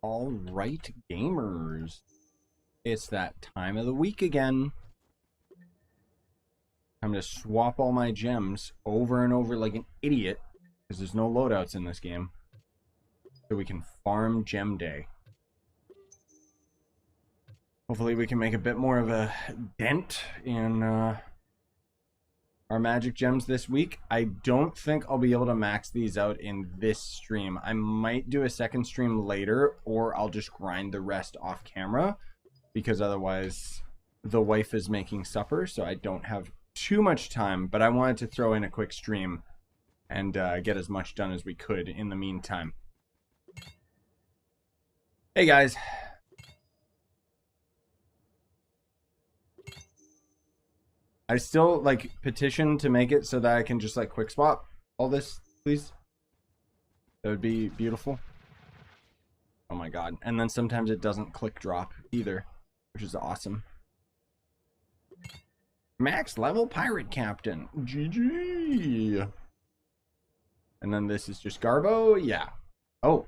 All right, gamers. It's that time of the week again. I'm going to swap all my gems over and over like an idiot because there's no loadouts in this game. So we can farm gem day. Hopefully we can make a bit more of a dent in our magic gems this week. I don't think I'll be able to max these out in this stream. I might do a second stream later, or I'll just grind the rest off camera because otherwise the wife is making supper, so I don't have too much time. But I wanted to throw in a quick stream and get as much done as we could in the meantime. Hey guys. I still like petition to make it so that I can just like quick swap all this, please. That would be beautiful. Oh my god. And then sometimes it doesn't click drop either, which is awesome. Max level pirate captain. GG. And then this is just Garbo. Yeah. Oh.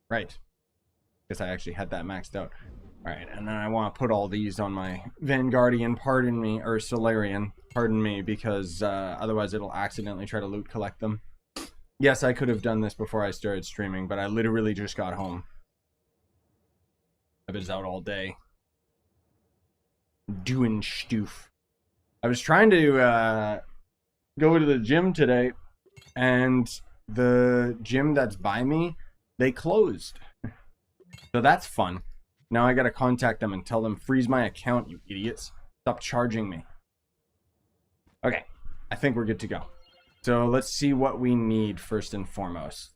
Right. Guess I actually had that maxed out. Alright, and then I want to put all these on my Vanguardian, pardon me, or Solarian, pardon me, because otherwise it'll accidentally try to loot collect them. Yes, I could have done this before I started streaming, but I literally just got home. I was out all day. Doing stoof. I was trying to go to the gym today, and the gym that's by me, they closed. So that's fun. Now I gotta contact them and tell them, freeze my account, you idiots. Stop charging me. Okay, I think we're good to go. So let's see what we need first and foremost.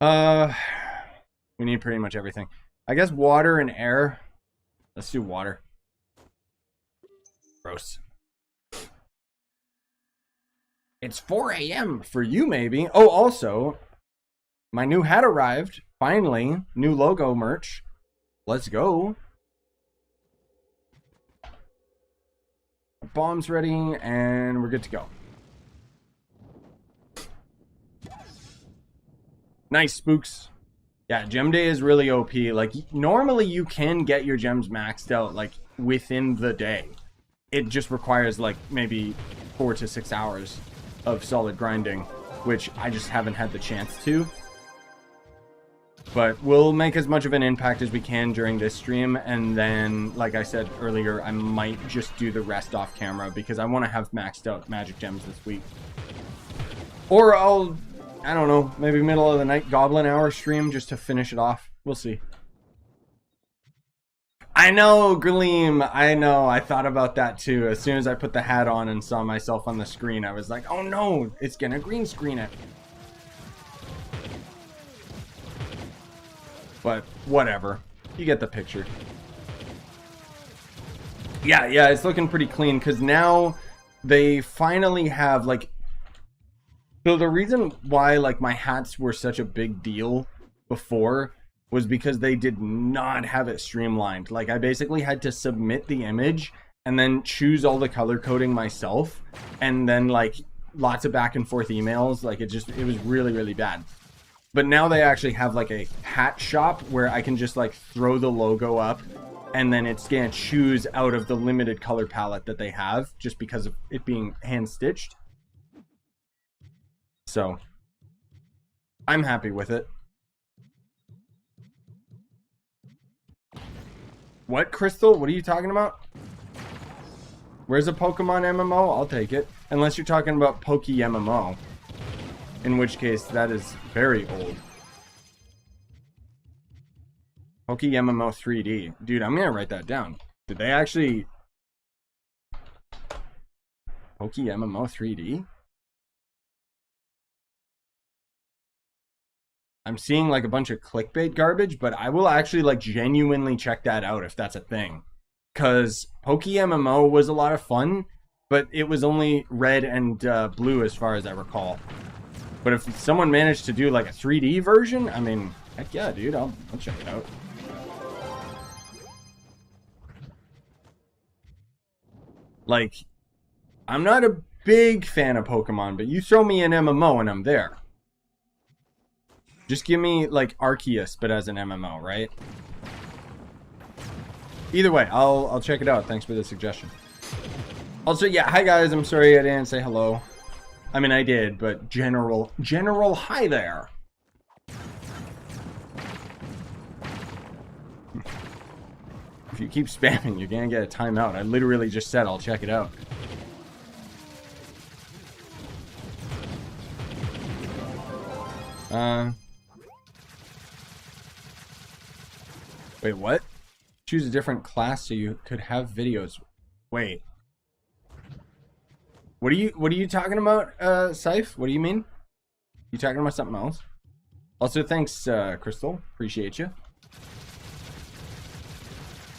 We need pretty much everything. I guess water and air. Let's do water. Gross. It's 4 a.m. for you, maybe. Oh, also, my new hat arrived. Finally, new logo merch. Let's go. Bomb's ready, and we're good to go. Nice, spooks. Yeah, gem day is really OP. Like, normally you can get your gems maxed out, like, within the day. It just requires, like, maybe 4 to 6 hours of solid grinding, which I just haven't had the chance to. But we'll make as much of an impact as we can during this stream, and then, like I said earlier, I might just do the rest off camera because I want to have maxed out magic gems this week. Or I'll, I don't know, maybe middle of the night goblin hour stream just to finish it off. We'll see. I know, Gleam, I know, I thought about that too. As soon as I put the hat on and saw myself on the screen, I was like, oh no, it's gonna green screen it. But whatever, you get the picture. Yeah, it's looking pretty clean because now they finally have like. So the reason why like my hats were such a big deal before was because they did not have it streamlined. Like I basically had to submit the image and then choose all the color coding myself, and then like lots of back and forth emails. Like it was really bad. But now they actually have like a hat shop where I can just like throw the logo up and then it's gonna choose out of the limited color palette that they have just because of it being hand stitched. So I'm happy with it. What, Crystal? What are you talking about? Where's a Pokemon MMO? I'll take it. Unless you're talking about Poke MMO. In which case, that is very old. Poke MMO 3D. Dude, I'm gonna write that down. Did they actually... Poke MMO 3D? I'm seeing like a bunch of clickbait garbage, but I will actually like genuinely check that out if that's a thing. Because Poke MMO was a lot of fun, but it was only red and blue as far as I recall. But if someone managed to do like a 3D version, I mean, heck yeah, dude, I'll check it out. Like, I'm not a big fan of Pokemon, but you throw me an MMO and I'm there. Just give me, like, Arceus, but as an MMO, right? Either way, I'll check it out. Thanks for the suggestion. Also, yeah, hi guys. I'm sorry I didn't say hello. I mean, I did, but general hi there. If you keep spamming, you're gonna get a timeout. I literally just said I'll check it out. Wait, what? Choose a different class so you could have videos. Wait. What are you talking about, Scythe? What do you mean? You talking about something else? Also, thanks, Crystal. Appreciate you.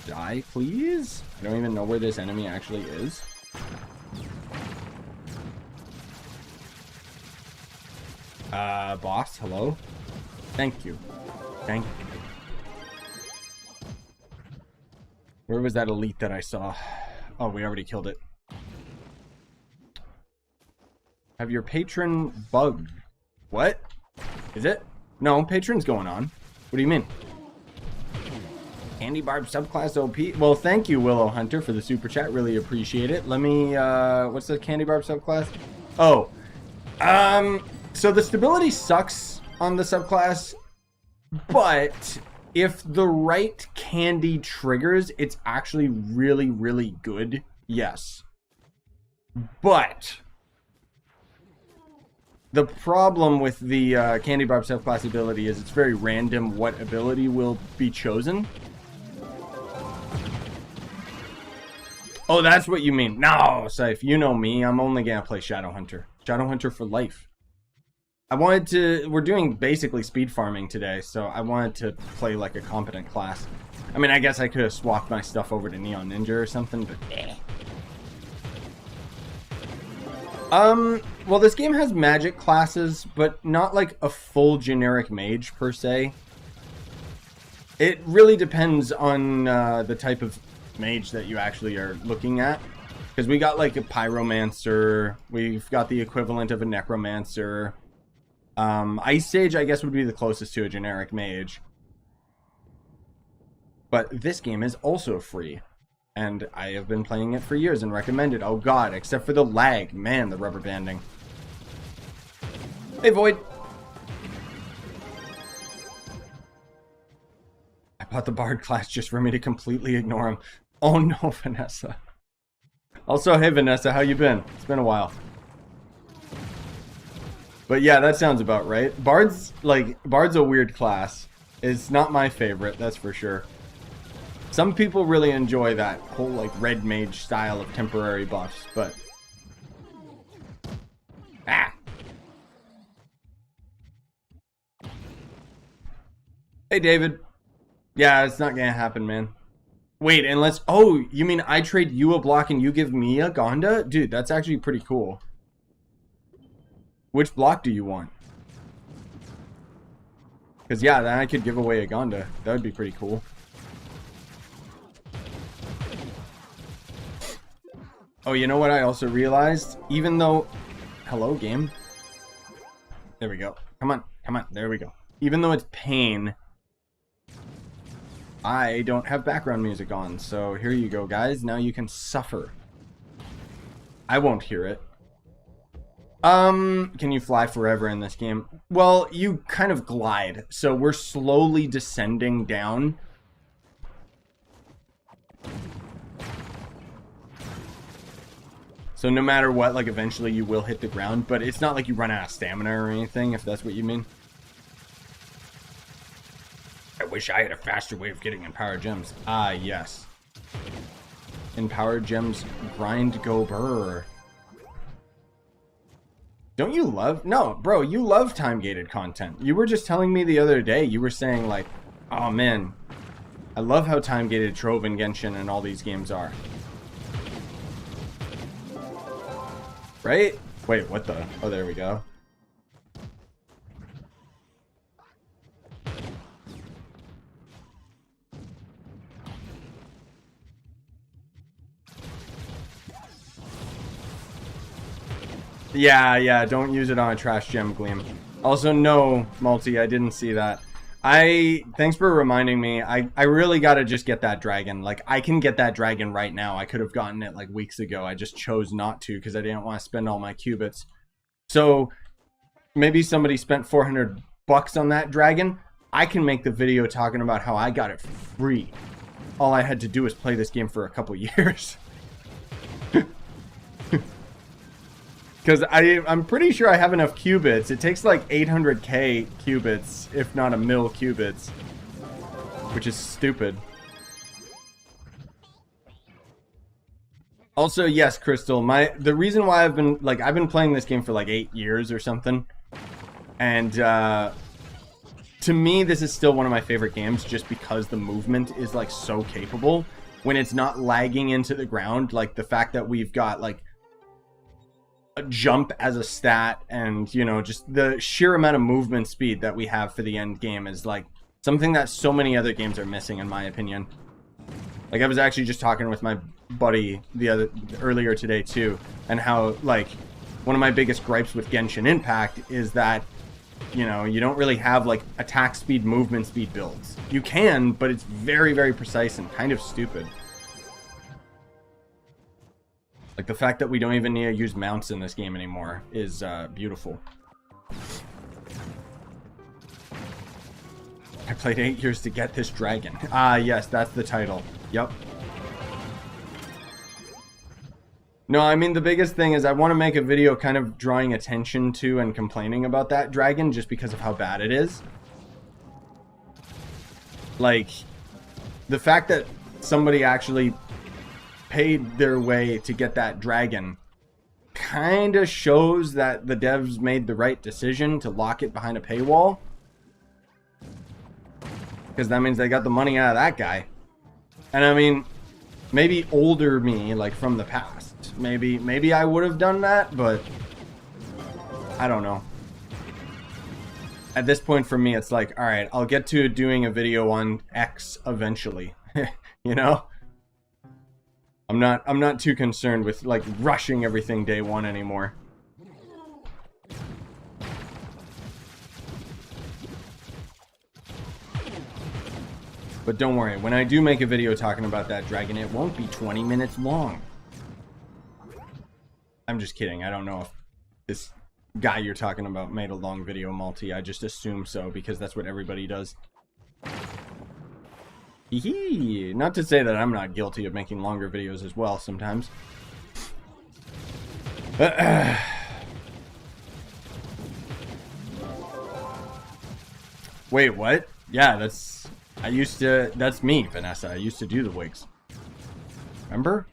Die, please? I don't even know where this enemy actually is. Boss, hello? Thank you. Thank you. Where was that elite that I saw? Oh, we already killed it. Have your patron bugged? What? Is it? No, patron's going on. What do you mean? Candy Barb subclass OP? Well, thank you, Willow Hunter, for the super chat. Really appreciate it. Let me, what's the Candy Barb subclass? Oh. So the stability sucks on the subclass, but if the right candy triggers, it's actually really, really good. Yes. But the problem with the Candy Barb subclass ability is it's very random what ability will be chosen. Oh, that's what you mean. No, Scythe, you know me. I'm only gonna play Shadow Hunter. Shadow Hunter for life. I wanted to... We're doing basically speed farming today, so I wanted to play like a competent class. I mean, I guess I could have swapped my stuff over to Neon Ninja or something, but eh. Well, this game has magic classes, but not like a full generic mage per se. It really depends on the type of mage that you actually are looking at. Because we got like a pyromancer, we've got the equivalent of a necromancer. Ice Sage, I guess, would be the closest to a generic mage. But this game is also free. And I have been playing it for years and recommend it. Oh god, except for the lag. Man, the rubber banding. Hey, Void. I bought the Bard class just for me to completely ignore him. Oh no, Vanessa. Also, hey Vanessa, how you been? It's been a while. But yeah, that sounds about right. Bard's a weird class. It's not my favorite, that's for sure. Some people really enjoy that whole like red mage style of temporary buffs, but Hey David. Yeah, it's not gonna happen, man. Wait, unless... Oh, you mean I trade you a block and you give me a Gonda? Dude, that's actually pretty cool. Which block do you want? Because, yeah, then I could give away a Gonda. That would be pretty cool. Oh, you know what I also realized? Even though... Hello, game. There we go. Come on. Come on. There we go. Even though it's pain... I don't have background music on, so here you go, guys. Now you can suffer. I won't hear it. Can you fly forever in this game? Well, you kind of glide, so we're slowly descending down. So no matter what, like, eventually you will hit the ground, but it's not like you run out of stamina or anything, if that's what you mean. I wish I had a faster way of getting empowered gems. Ah, yes. Empowered gems grind go burr. Don't you love... No, bro, you love time-gated content. You were just telling me the other day, you were saying like, oh man, I love how time-gated Trove and Genshin and all these games are. Right? Wait, what the... Oh, there we go. Yeah, don't use it on a trash gem, Gleam. Also, no, Multi, I didn't see that. Thanks for reminding me. I really gotta just get that dragon. Like, I can get that dragon right now. I could have gotten it like weeks ago. I just chose not to because I didn't want to spend all my qubits. So maybe somebody spent 400 bucks on that dragon. I can make the video talking about how I got it for free. All I had to do was play this game for a couple years. Because I'm pretty sure I have enough qubits. It takes like 800k qubits, if not a mil qubits. Which is stupid. Also, yes, Crystal, the reason why I've been playing this game for like 8 years or something. And to me, this is still one of my favorite games just because the movement is like so capable. When it's not lagging into the ground, like the fact that we've got like a jump as a stat, and you know, just the sheer amount of movement speed that we have for the end game is like something that so many other games are missing, in my opinion. Like, I was actually just talking with my buddy earlier today too, and how like one of my biggest gripes with Genshin Impact is that, you know, you don't really have like attack speed, movement speed builds. You can, but it's very, very precise and kind of stupid. Like, the fact that we don't even need to use mounts in this game anymore is beautiful. I played 8 years to get this dragon. Ah, yes, that's the title. Yep. No, I mean, the biggest thing is I want to make a video kind of drawing attention to and complaining about that dragon just because of how bad it is. Like, the fact that somebody actually paid their way to get that dragon kind of shows that the devs made the right decision to lock it behind a paywall. Because that means they got the money out of that guy. And I mean, maybe older me, like from the past, maybe I would have done that, but I don't know. At this point for me, it's like, all right, I'll get to doing a video on X eventually. You know? I'm not too concerned with like rushing everything day one anymore. But don't worry, when I do make a video talking about that dragon, it won't be 20 minutes long. I'm just kidding. I don't know if this guy you're talking about made a long video, Multi. I just assume so because that's what everybody does. Hee. Not to say that I'm not guilty of making longer videos as well sometimes. Wait, what? Yeah, that's me, Vanessa. I used to do the wigs. Remember?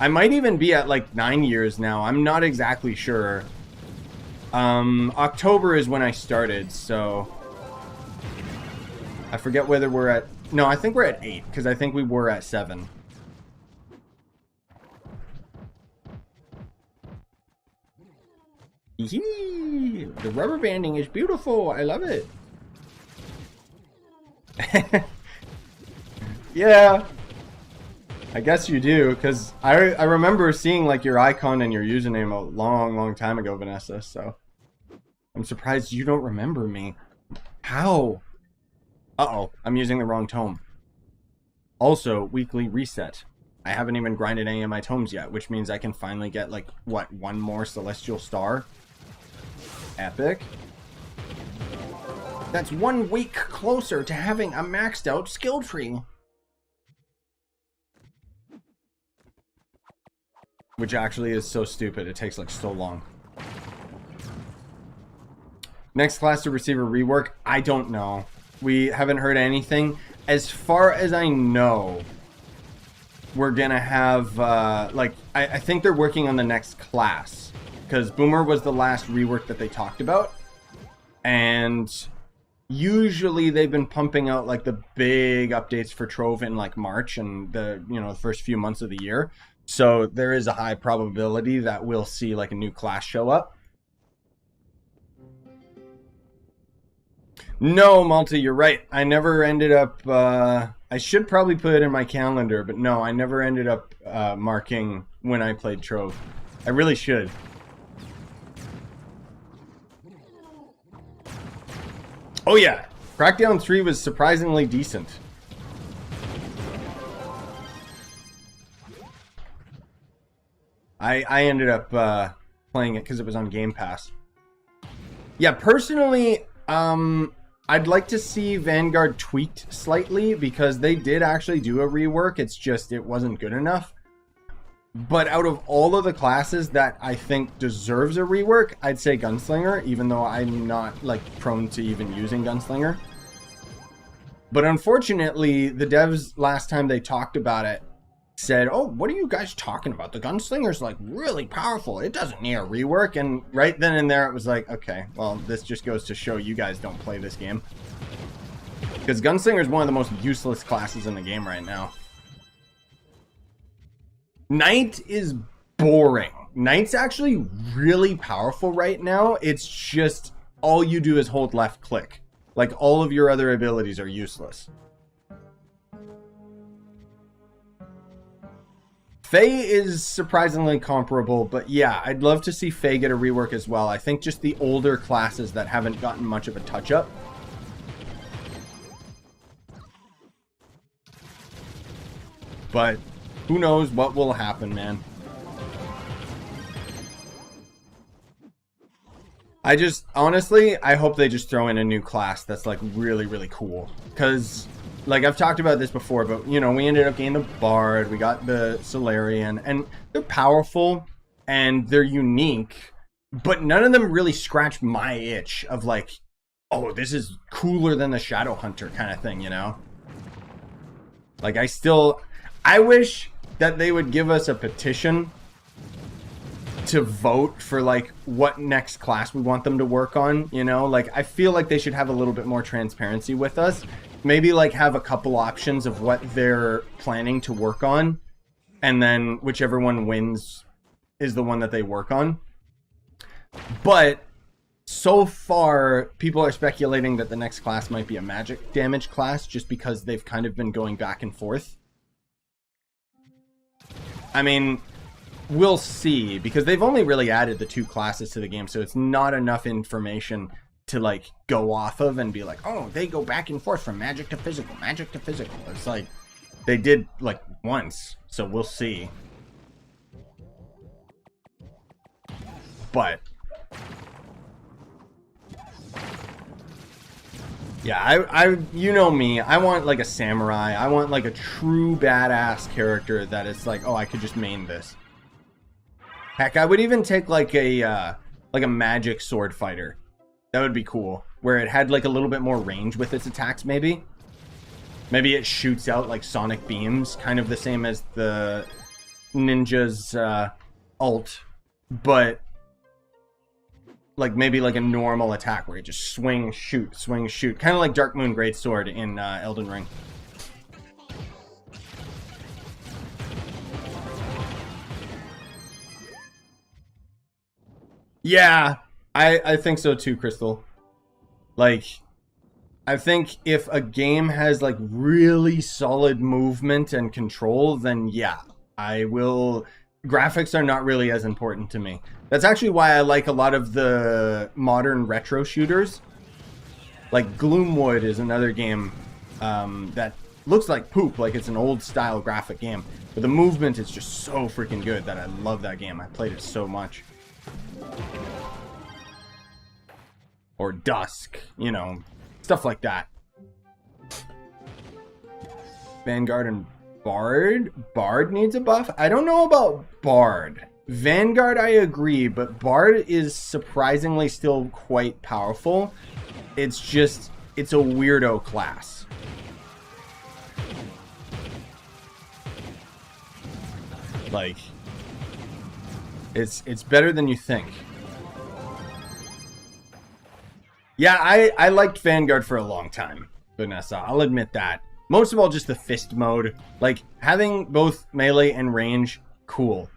I might even be at like 9 years now. I'm not exactly sure. October is when I started, so I forget whether we're at... No, I think we're at 8, because I think we were at 7. Yee! The rubber banding is beautiful. I love it. Yeah. I guess you do, because I remember seeing like your icon and your username a long, long time ago, Vanessa, so I'm surprised you don't remember me. How? Uh-oh, I'm using the wrong tome. Also, weekly reset. I haven't even grinded any of my tomes yet, which means I can finally get, like, what, one more Celestial Star? Epic. That's 1 week closer to having a maxed out skill tree. Which actually is so stupid, it takes, like, so long. Next class to receive a rework? I don't know. We haven't heard anything. As far as I know, we're gonna have like I think they're working on the next class, because Boomer was the last rework that they talked about, and usually they've been pumping out like the big updates for Trove in like March and the the first few months of the year. So there is a high probability that we'll see like a new class show up. No, Malta, you're right. I never ended up... I should probably put it in my calendar, but no, I never ended up marking when I played Trove. I really should. Oh yeah, Crackdown 3 was surprisingly decent. I ended up playing it because it was on Game Pass. Yeah, personally, I'd like to see Vanguard tweaked slightly because they did actually do a rework. It's just it wasn't good enough. But out of all of the classes that I think deserves a rework, I'd say Gunslinger, even though I'm not like prone to even using Gunslinger. But unfortunately, the devs last time they talked about it said, oh, what are you guys talking about? The Gunslinger's like really powerful. It doesn't need a rework. And right then and there, it was like, okay, well, this just goes to show you guys don't play this game. Because Gunslinger is one of the most useless classes in the game right now. Knight is boring. Knight's actually really powerful right now. It's just all you do is hold left click. Like all of your other abilities are useless. Faye is surprisingly comparable, but yeah, I'd love to see Faye get a rework as well. I think just the older classes that haven't gotten much of a touch-up. But who knows what will happen, man. I just, honestly, I hope they just throw in a new class that's like really, really cool. Because, like, I've talked about this before, but, you know, we ended up getting the Bard, we got the Solarian, and they're powerful and they're unique, but none of them really scratch my itch of like, oh, this is cooler than the Shadow Hunter kind of thing, you know? Like, I wish that they would give us a petition to vote for like what next class we want them to work on, you know? Like, I feel like they should have a little bit more transparency with us. Maybe like have a couple options of what they're planning to work on, and then whichever one wins is the one that they work on. But so far, people are speculating that the next class might be a magic damage class just because they've kind of been going back and forth. I mean, we'll see, because they've only really added the 2 classes to the game, so it's not enough information to like go off of and be like, oh, they go back and forth from magic to physical, magic to physical. It's like they did like once, so we'll see. But yeah, I you know me, I want like a samurai. I want like a true badass character that it's like, oh, I could just main this. Heck, I would even take like a magic sword fighter. That would be cool, where it had like a little bit more range with its attacks. Maybe it shoots out like sonic beams, kind of the same as the ninja's ult, but like maybe like a normal attack where you just swing, shoot, kind of like Dark Moon Greatsword in Elden Ring. Yeah, I think so too, Crystal. Like, I think if a game has like really solid movement and control, then yeah, I will. Graphics are not really as important to me. That's actually why I like a lot of the modern retro shooters. Like Gloomwood is another game that looks like poop, like it's an old style graphic game, but the movement is just so freaking good that I love that game. I played it so much. Or Dusk, you know, stuff like that. Vanguard and Bard? Bard needs a buff? I don't know about Bard. Vanguard, I agree, but Bard is surprisingly still quite powerful. It's just, it's a weirdo class. Like, it's better than you think. Yeah, I liked Vanguard for a long time, Vanessa. I'll admit that. Most of all, just the fist mode. Like, having both melee and range, cool.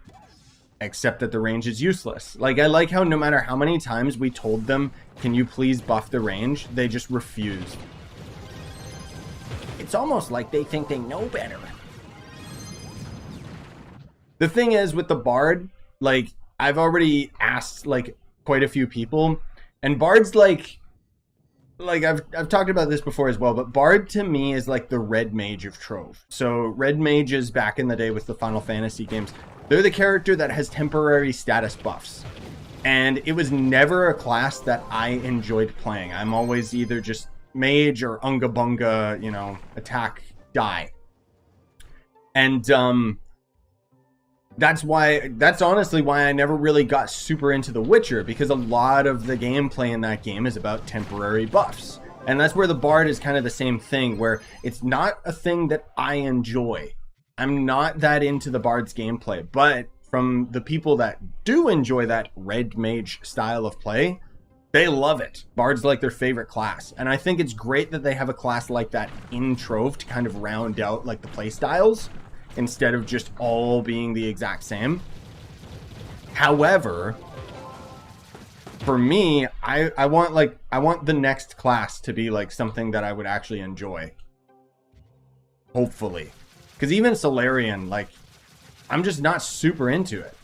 Except that the range is useless. Like, I like how no matter how many times we told them, can you please buff the range, they just refused. It's almost like they think they know better. The thing is, with the Bard, like, I've already asked, like, quite a few people, and Bard's, like like I've talked about this before as well, but Bard to me is like the red mage of Trove. So red mages back in the day with the Final Fantasy games, they're the character that has temporary status buffs. And it was never a class that I enjoyed playing. I'm always either just mage or unga bunga, you know, attack, die. And that's honestly why I never really got super into The Witcher, because a lot of the gameplay in that game is about temporary buffs. And that's where the Bard is kind of the same thing, where it's not a thing that I enjoy. I'm not that into the Bard's gameplay, but from the people that do enjoy that red mage style of play, they love it. Bard's like their favorite class. And I think it's great that they have a class like that in Trove to kind of round out like the play styles, instead of just all being the exact same. However, for me, I want the next class to be like something that I would actually enjoy. Hopefully. Because even Solarian, like, I'm just not super into it.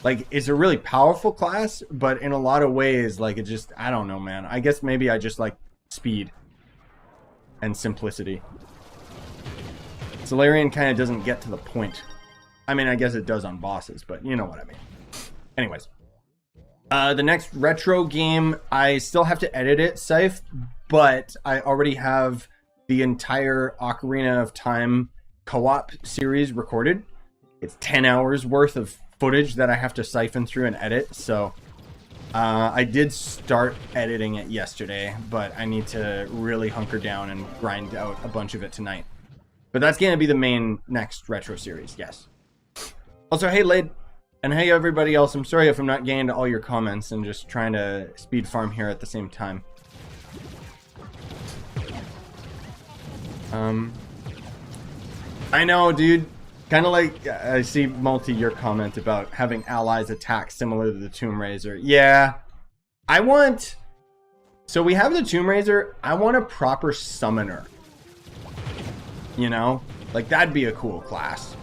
Like, it's a really powerful class, but in a lot of ways, like, it just, I don't know, man. I guess maybe I just like speed and simplicity. Solarian kind of doesn't get to the point. I mean, I guess it does on bosses, but you know what I mean. Anyways. The next retro game, I still have to edit it, Scythe, but I already have the entire Ocarina of Time co-op series recorded. It's 10 hours worth of footage that I have to siphon through and edit, so I did start editing it yesterday, but I need to really hunker down and grind out a bunch of it tonight. But that's going to be the main next retro series, yes. Also, hey Lade, and hey everybody else, I'm sorry if I'm not getting to all your comments and just trying to speed farm here at the same time. I know, dude. Kind of like, I see Multi, your comment about having allies attack similar to the Tomb Raiser. Yeah. So we have the Tomb Raiser. I want a proper summoner. You know? Like, that'd be a cool class.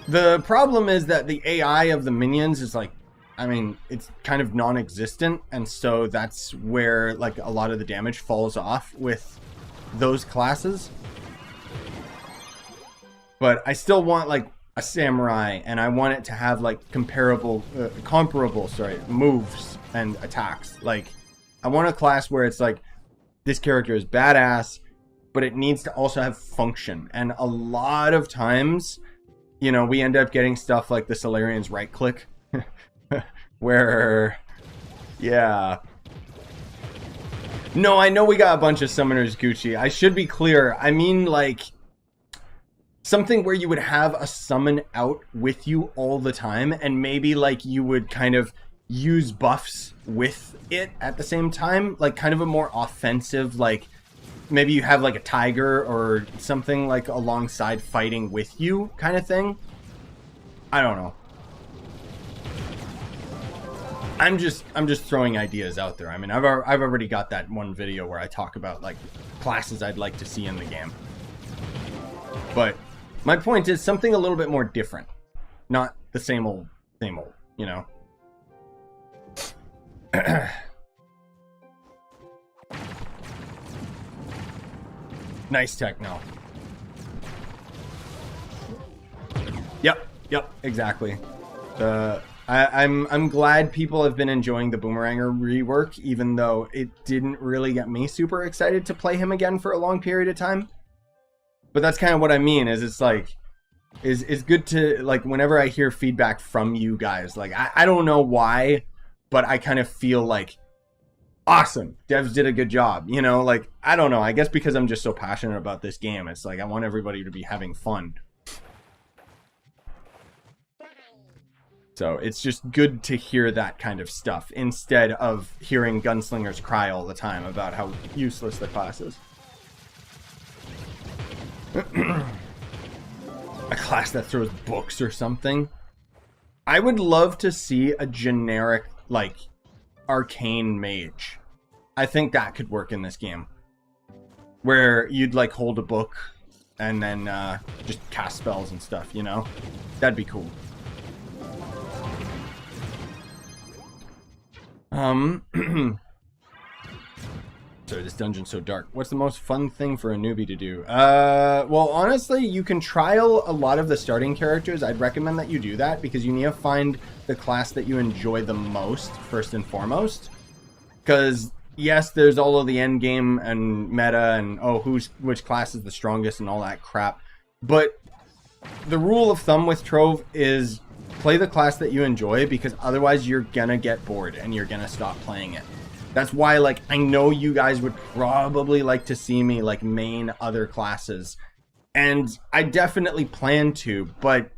The problem is that the AI of the minions is like, I mean, it's kind of non-existent. And so that's where, like, a lot of the damage falls off with those classes. But I still want like a samurai, and I want it to have like comparable moves and attacks. Like, I want a class where it's like, this character is badass, but it needs to also have function. And a lot of times, you know, we end up getting stuff like the Solarian's right click, where, yeah. No, I know we got a bunch of summoners, Gucci. I should be clear. I mean, like, something where you would have a summon out with you all the time, and maybe like you would kind of use buffs with it at the same time, like kind of a more offensive, like maybe you have like a tiger or something like alongside fighting with you kind of thing. I don't know. I'm just throwing ideas out there. I mean, I've already got that one video where I talk about like classes I'd like to see in the game. But my point is something a little bit more different. Not the same old, you know? Nice techno. Yep, exactly. I'm glad people have been enjoying the Boomeranger rework, even though it didn't really get me super excited to play him again for a long period of time. But that's kind of what I mean, is it's like, it's good to, like, whenever I hear feedback from you guys, like, I don't know why, but I kind of feel like, awesome, devs did a good job, you know, like, I don't know, I guess because I'm just so passionate about this game, it's like, I want everybody to be having fun. So, it's just good to hear that kind of stuff, instead of hearing gunslingers cry all the time about how useless the class is. A class that throws books or something. I would love to see a generic, like, arcane mage. I think that could work in this game. Where you'd, like, hold a book and then just cast spells and stuff, you know? That'd be cool. Sorry, this dungeon's so dark. What's the most fun thing for a newbie to do? Well, honestly, you can trial a lot of the starting characters. I'd recommend that you do that because you need to find the class that you enjoy the most, first and foremost. Because, yes, there's all of the end game and meta and, oh, which class is the strongest and all that crap. But the rule of thumb with Trove is play the class that you enjoy because otherwise you're gonna get bored and you're gonna stop playing it. That's why, like, I know you guys would probably like to see me, like, main other classes. And I definitely plan to, but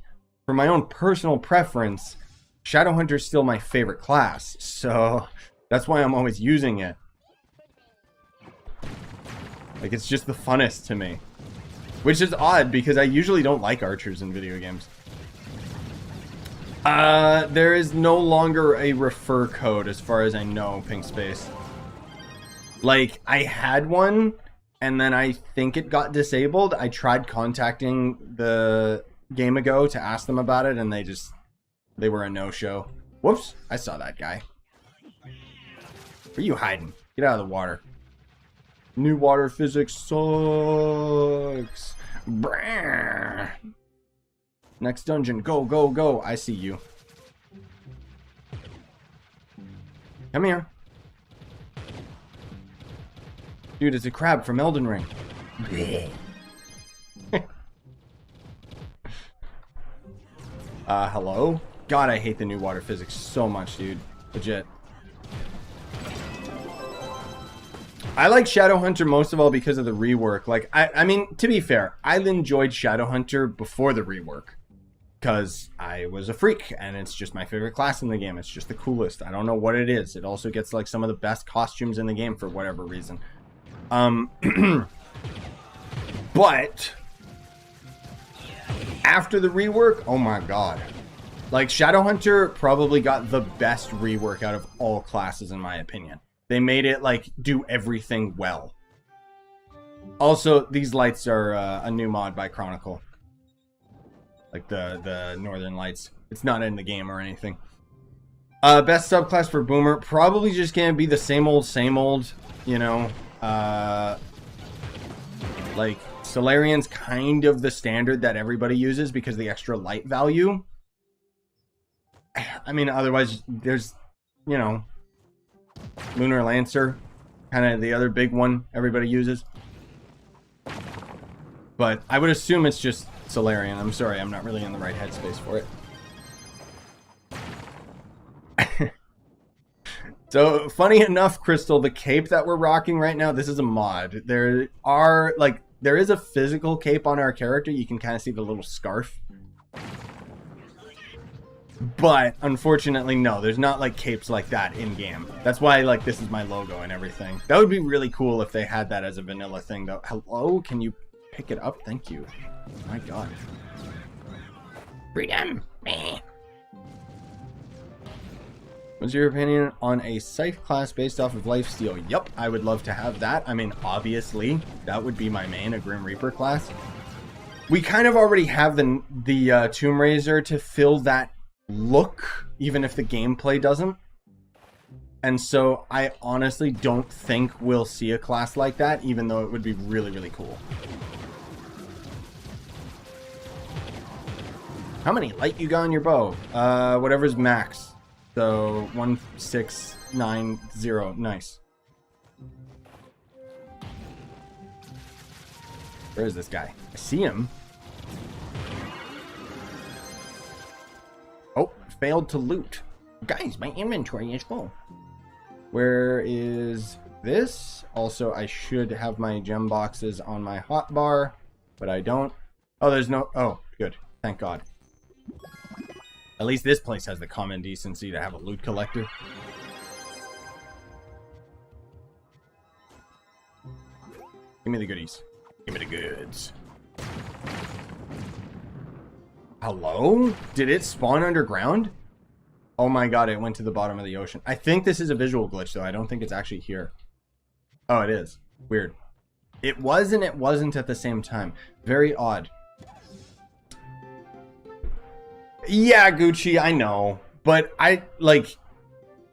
for my own personal preference, Shadowhunter's still my favorite class. So that's why I'm always using it. Like, it's just the funnest to me. Which is odd, because I usually don't like archers in video games. There is no longer a refer code as far as I know, Pink Space. Like, I had one, and then I think it got disabled. I tried contacting the Game Ago to ask them about it, and they were a no-show. Whoops, I saw that guy. Where are you hiding? Get out of the water. New water physics sucks. Brrr. Next dungeon. Go, go, go. I see you. Come here. Dude, it's a crab from Elden Ring. Hello? God, I hate the new water physics so much, dude. Legit. I like Shadowhunter most of all because of the rework. Like, I mean, to be fair, I enjoyed Shadowhunter before the rework. Because I was a freak, and it's just my favorite class in the game. It's just the coolest. I don't know what it is. It also gets, like, some of the best costumes in the game for whatever reason. But after the rework, oh my god. Like, Shadowhunter probably got the best rework out of all classes, in my opinion. They made it, like, do everything well. Also, these lights are a new mod by Chronicle. Like the Northern Lights. It's not in the game or anything. Best subclass for Boomer. Probably just gonna be the same old, you know. Like, Solarian's kind of the standard that everybody uses because of the extra light value. I mean, otherwise, there's, you know, Lunar Lancer. Kind of the other big one everybody uses. But I would assume it's just Solarian. I'm sorry, I'm not really in the right headspace for it. So, funny enough, Crystal, the cape that we're rocking right now, this is a mod. There is a physical cape on our character. You can kind of see the little scarf. But, unfortunately, no. There's not, like, capes like that in-game. That's why, like, this is my logo and everything. That would be really cool if they had that as a vanilla thing, though. Hello? Can you pick it up? Thank you. My god. Freedom! Meh. What's your opinion on a Scythe class based off of Lifesteal? Yup, I would love to have that. I mean, obviously, that would be my main, a Grim Reaper class. We kind of already have the Tomb Raiser to fill that look, even if the gameplay doesn't. And so I honestly don't think we'll see a class like that, even though it would be really, really cool. How many light you got on your bow? Whatever's max. So 1690. Nice. Where is this guy? I see him. Oh, failed to loot. Guys, my inventory is full. Where is this? Also, I should have my gem boxes on my hotbar, but I don't. Oh, there's no... Oh, good. Thank God. At least this place has the common decency to have a loot collector. Give me the goodies. Give me the goods. Hello? Did it spawn underground? Oh my god, it went to the bottom of the ocean. I think this is a visual glitch, though. I don't think it's actually here. Oh, it is. Weird. It was and it wasn't at the same time. Very odd. Yeah, Gucci, I know. But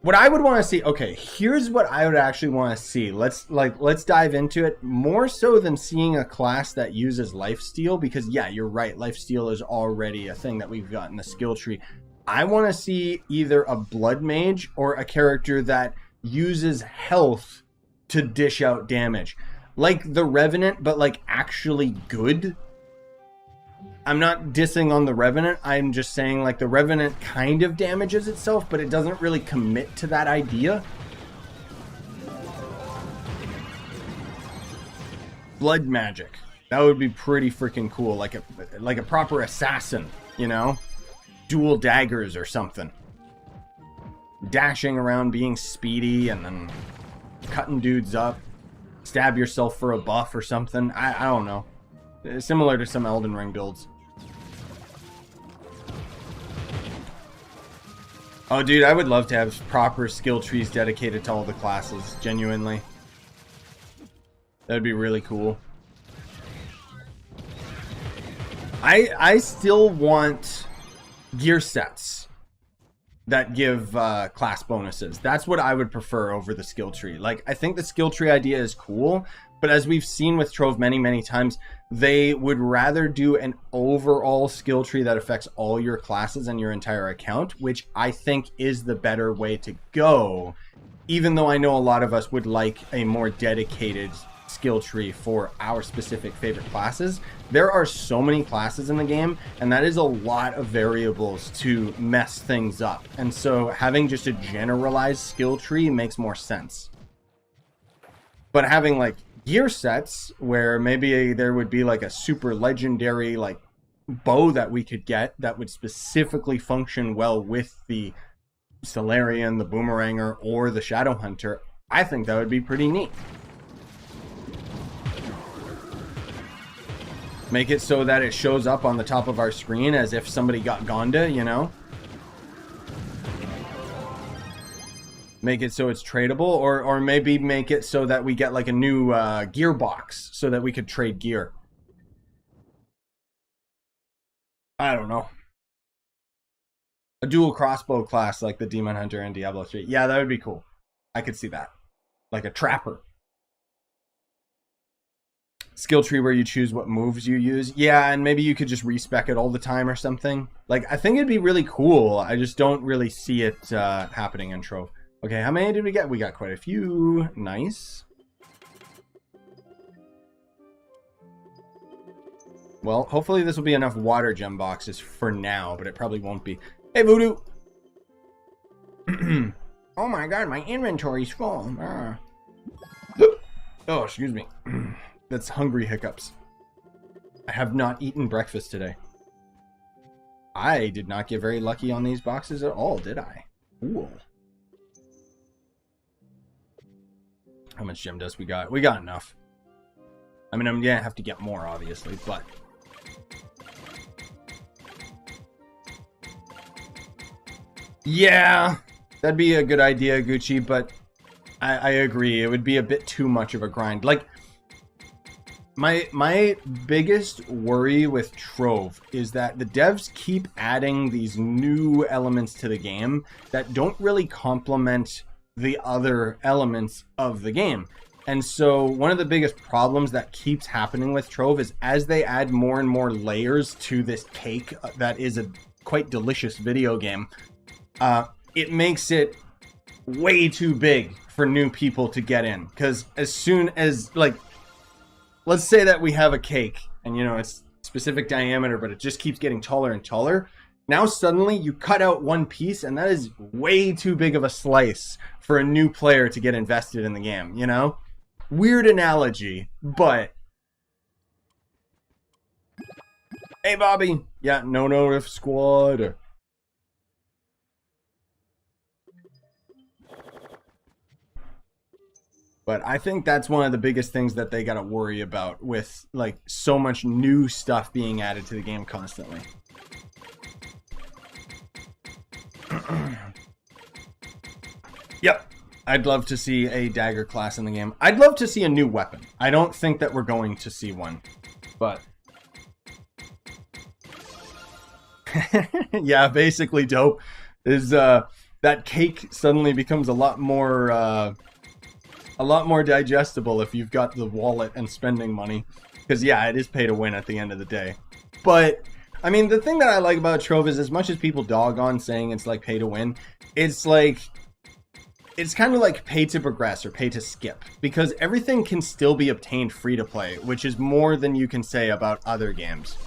What I would want to see, okay, here's what I would actually want to see. Let's dive into it more so than seeing a class that uses lifesteal, because yeah, you're right, lifesteal is already a thing that we've got in the skill tree. I want to see either a blood mage or a character that uses health to dish out damage. Like the Revenant, but like actually good. I'm not dissing on the Revenant. I'm just saying like the Revenant kind of damages itself, but it doesn't really commit to that idea. Blood magic. That would be pretty freaking cool. Like a proper assassin, you know? Dual daggers or something. Dashing around, being speedy, and then cutting dudes up. Stab yourself for a buff or something. I don't know. Similar to some Elden Ring builds. Oh, dude, I would love to have proper skill trees dedicated to all the classes. Genuinely. That'd be really cool. I still want gear sets that give class bonuses. That's what I would prefer over the skill tree. Like, I think the skill tree idea is cool, but as we've seen with Trove many times, they would rather do an overall skill tree that affects all your classes and your entire account, which I think is the better way to go, even though I know a lot of us would like a more dedicated skill tree for our specific favorite classes. There are so many classes in the game, and that is a lot of variables to mess things up. And so having just a generalized skill tree makes more sense. But having like gear sets where maybe there would be like a super legendary like bow that we could get that would specifically function well with the Solarian, the Boomeranger, or the Shadow Hunter, I think that would be pretty neat. Make it so that it shows up on the top of our screen as if somebody got Gonda, you know? Make it so it's tradable, or maybe make it so that we get like a new gearbox so that we could trade gear. I don't know. A dual crossbow class like the Demon Hunter in Diablo 3. Yeah, that would be cool. I could see that. Like a trapper. Skill tree where you choose what moves you use. Yeah, and maybe you could just respec it all the time or something. Like, I think it'd be really cool. I just don't really see it happening in Trove. Okay, how many did we get? We got quite a few. Nice. Well, hopefully this will be enough water gem boxes for now, but it probably won't be. Hey, Voodoo! Oh my god, my inventory's full. Oh, excuse me. That's hungry hiccups. I have not eaten breakfast today. I did not get very lucky on these boxes at all, did I? Cool. How much gem dust we got? We got enough. I mean, I'm gonna have to get more, obviously, but... Yeah, that'd be a good idea, Gucci, but I agree. It would be a bit too much of a grind. Like, my biggest worry with Trove is that the devs keep adding these new elements to the game that don't really complement the other elements of the game. And so one of the biggest problems that keeps happening with Trove is as they add more and more layers to this cake that is a quite delicious video game, it makes it way too big for new people to get in. Because as soon as, like, let's say that we have a cake and, you know, it's specific diameter, but it just keeps getting taller and taller. Now suddenly you cut out one piece and that is way too big of a slice for a new player to get invested in the game, you know? Weird analogy, but... Hey, Bobby! Yeah, no notif squad. But I think that's one of the biggest things that they gotta worry about with, like, so much new stuff being added to the game constantly. Yep. I'd love to see a dagger class in the game. I'd love to see a new weapon. I don't think that we're going to see one. But... yeah, basically dope is, that cake suddenly becomes a lot more digestible if you've got the wallet and spending money. Because yeah, it is pay to win at the end of the day. But I mean, the thing that I like about Trove is, as much as people dog on saying it's like pay to win, it's like, it's kind of like pay to progress or pay to skip, because everything can still be obtained free to play, which is more than you can say about other games.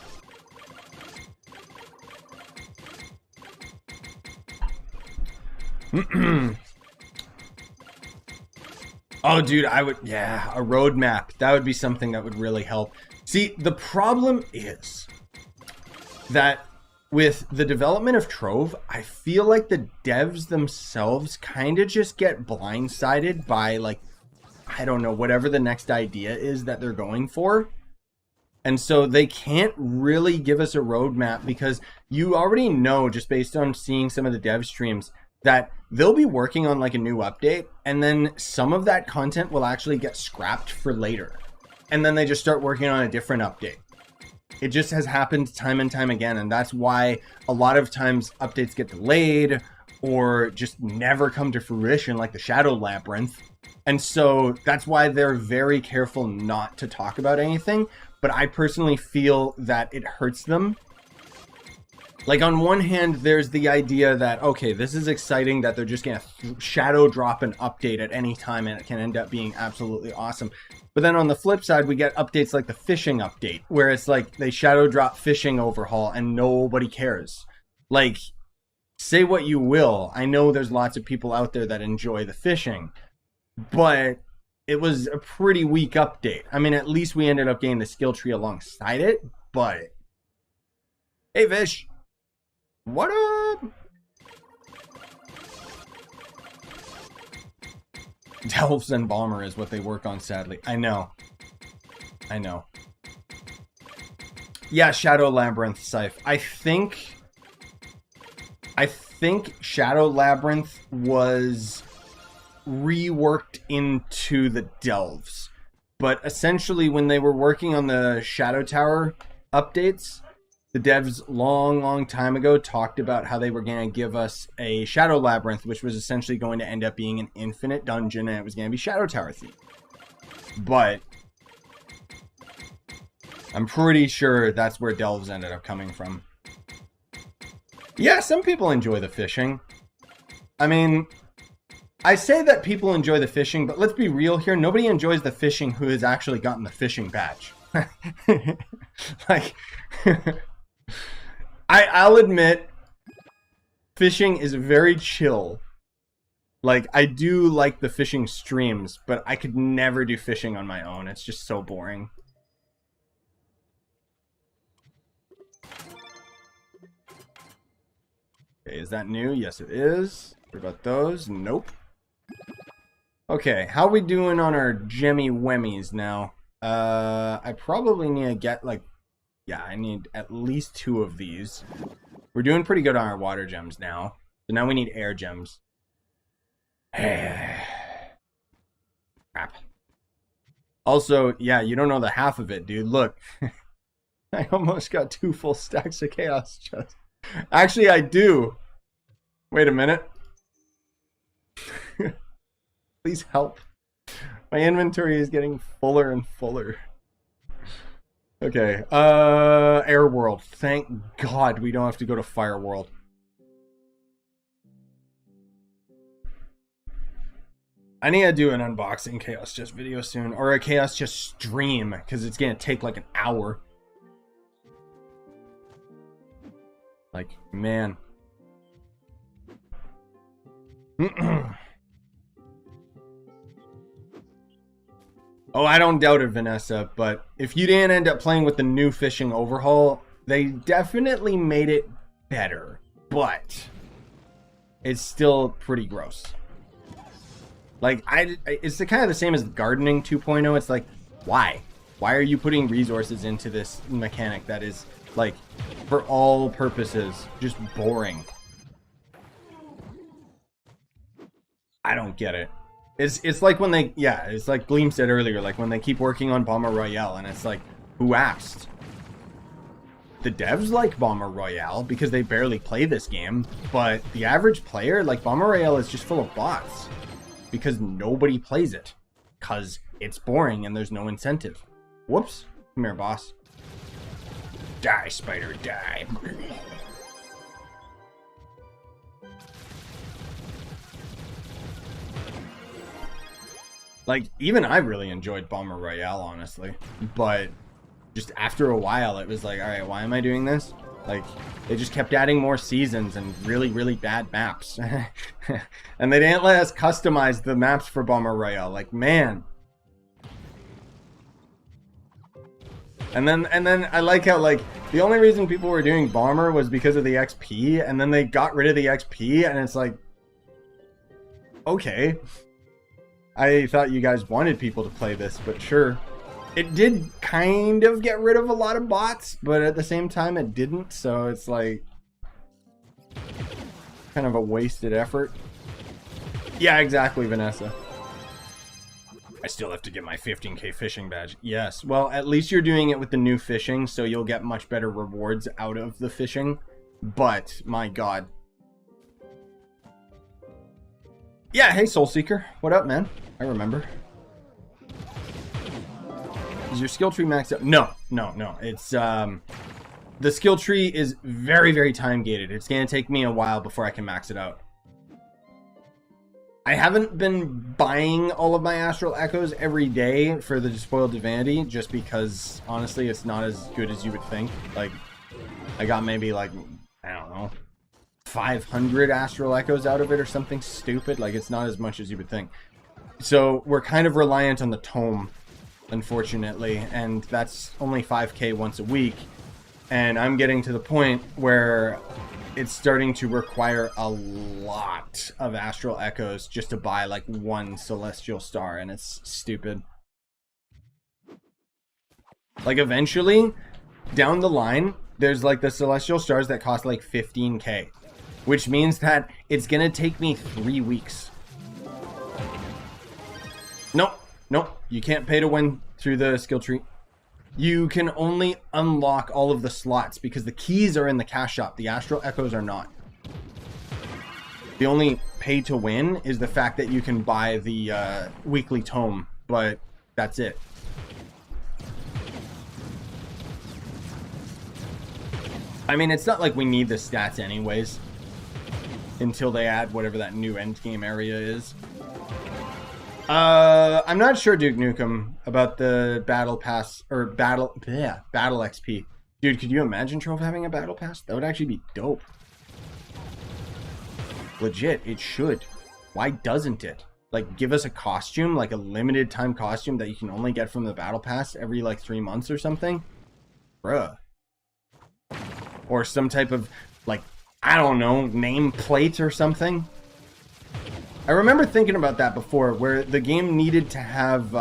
Oh, dude, yeah, a roadmap. That would be something that would really help. See, the problem is that with the development of Trove, I feel like the devs themselves kind of just get blindsided by, like, I don't know, whatever the next idea is that they're going for. And so they can't really give us a roadmap, because you already know, just based on seeing some of the dev streams, that they'll be working on like a new update, and then some of that content will actually get scrapped for later. And then they just start working on a different update. It just has happened time and time again, and that's why a lot of times updates get delayed or just never come to fruition, like the Shadow Labyrinth. And so that's why they're very careful not to talk about anything. But I personally feel that it hurts them. Like, on one hand, there's the idea that, okay, this is exciting that they're just going to shadow drop an update at any time, and it can end up being absolutely awesome. But then on the flip side, we get updates like the fishing update, where it's like they shadow drop fishing overhaul and nobody cares. Like, say what you will, I know there's lots of people out there that enjoy the fishing, but it was a pretty weak update. I mean, at least we ended up getting the skill tree alongside it, but... Hey, fish! What up? Delves and Bomber is what they work on, sadly. I know. I know. Yeah, Shadow Labyrinth, Scythe. I think Shadow Labyrinth was reworked into the Delves. But essentially, when they were working on the Shadow Tower updates, the devs long time ago talked about how they were going to give us a Shadow Labyrinth, which was essentially going to end up being an infinite dungeon, and it was going to be Shadow Tower themed. But I'm pretty sure that's where Delves ended up coming from. Yeah, some people enjoy the fishing. I mean, I say that people enjoy the fishing, but let's be real here. Nobody enjoys the fishing who has actually gotten the fishing badge. Like... I'll admit, fishing is very chill. Like, I do like the fishing streams, but I could never do fishing on my own. It's just so boring. Okay, is that new? Yes, it is. What about those? Nope. Okay, how are we doing on our gemmy wemmies now? I probably need to get, like... Yeah, I need at least 2 of these. We're doing pretty good on our water gems now. So now we need air gems. Crap. Also, yeah, you don't know the half of it, dude. Look. I almost got 2 full stacks of chaos chests. Actually, I do. Wait a minute. Please help. My inventory is getting fuller and fuller. Okay, Air World. Thank God we don't have to go to Fire World. I need to do an unboxing Chaos Chest video soon, or a Chaos Chest stream, because it's gonna take like an hour. Like, man. Oh, I don't doubt it, Vanessa, but if you didn't end up playing with the new fishing overhaul, they definitely made it better, but it's still pretty gross. Like, it's kind of the same as gardening 2.0. It's like, why? Why are you putting resources into this mechanic that is, like, for all purposes, just boring? I don't get it. It's like when they, yeah, it's like Gleam said earlier, like when they keep working on Bomber Royale, and it's like, who asked? the devs like Bomber Royale because they barely play this game, but the average player, like, Bomber Royale is just full of bots because nobody plays it because it's boring and there's no incentive. Whoops. Come here, boss. Die, spider, die. Like, even I really enjoyed Bomber Royale, honestly. But just after a while, it was like, alright, why am I doing this? Like, they just kept adding more seasons and really, really bad maps. And they didn't let us customize the maps for Bomber Royale. Like, man. And then I like how, like, the only reason people were doing Bomber was because of the XP, and then they got rid of the XP, and it's like, okay. I thought you guys wanted people to play this, but sure. It did kind of get rid of a lot of bots, but at the same time it didn't, so it's like kind of a wasted effort. Yeah, exactly, Vanessa. I still have to get my 15k fishing badge. Yes, well, at least you're doing it with the new fishing, so you'll get much better rewards out of the fishing. But, my god. Yeah, hey Soulseeker. What up, man? I remember. Is your skill tree maxed out? No. It's, the skill tree is very, very time gated. It's gonna take me a while before I can max it out. I haven't been buying all of my Astral Echoes every day for the Despoiled Divinity, just because, honestly, it's not as good as you would think. Like, I got maybe, like, I don't know, 500 Astral Echoes out of it or something stupid. Like, it's not as much as you would think. So, we're kind of reliant on the tome, unfortunately, and that's only 5k once a week. And I'm getting to the point where it's starting to require a lot of Astral Echoes just to buy like one Celestial Star, and it's stupid. Like, eventually, down the line, there's like the Celestial Stars that cost like 15k, which means that it's gonna take me 3 weeks. Nope, you can't pay to win through the skill tree. You can only unlock all of the slots because the keys are in the cash shop. The Astral Echoes are not. The only pay to win is the fact that you can buy the weekly tome, but that's it. I mean, it's not like we need the stats anyways until they add whatever that new endgame area is. I'm not sure, Duke Nukem, about the battle pass or battle XP. Dude, could you imagine Trove having a battle pass? That would actually be dope. Legit, it should. Why doesn't it? Like, give us a costume, like a limited time costume that you can only get from the battle pass every like 3 months or something. Bruh. Or some type of, like, I don't know, nameplate or something. I remember thinking about that before, where the game needed to have,